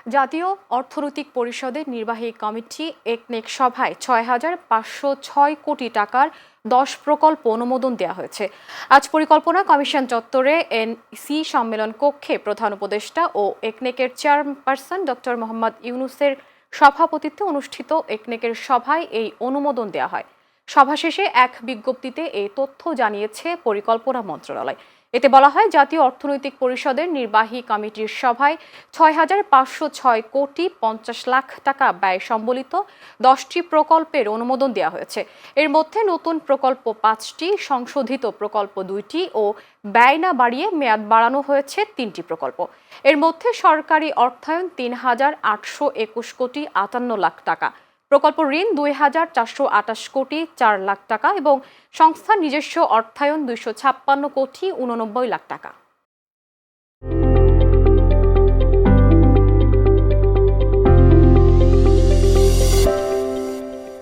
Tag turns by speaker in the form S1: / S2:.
S1: জাতীয় অর্থনৈতিক পরিষদের নির্বাহী কমিটি একনেক সভায় ৬,৫০৬ কোটি টাকার ১০ প্রকল্প অনুমোদন দেওয়া হয়েছে। আজ পরিকল্পনা কমিশন চত্বরে এনইসি সম্মেলন কক্ষে প্রধান উপদেষ্টা ও একনেকের চেয়ারপারসন ডক্টর মোহাম্মদ ইউনূসের সভাপতিত্বে অনুষ্ঠিত একনেকের সভায় এই অনুমোদন দেওয়া হয়। সভা শেষে এক বিজ্ঞপ্তিতে এই তথ্য জানিয়েছে পরিকল্পনা মন্ত্রণালয়। এতে বলা হয়, জাতীয় অর্থনৈতিক পরিষদের নির্বাহী কমিটির সভায় ৬,৫০৬ কোটি ৫০ লাখ টাকা ব্যয় সম্বলিত ১০টি প্রকল্পের অনুমোদন দেওয়া হয়েছে। এর মধ্যে নতুন প্রকল্প ৫টি, সংশোধিত প্রকল্প ২টি ও ব্যয় না বাড়িয়ে মেয়াদ বাড়ানো হয়েছে ৩টি প্রকল্প। এর মধ্যে সরকারি অর্থায়ন ৩,৮২১ কোটি ৫৮ লাখ টাকা, প্রকল্প ঋণ ২,৪২৮ কোটি ৪ লাখ টাকা এবং সংস্থার নিজস্ব অর্থায়ন ২৫৬ কোটি ৮৯ লাখ টাকা।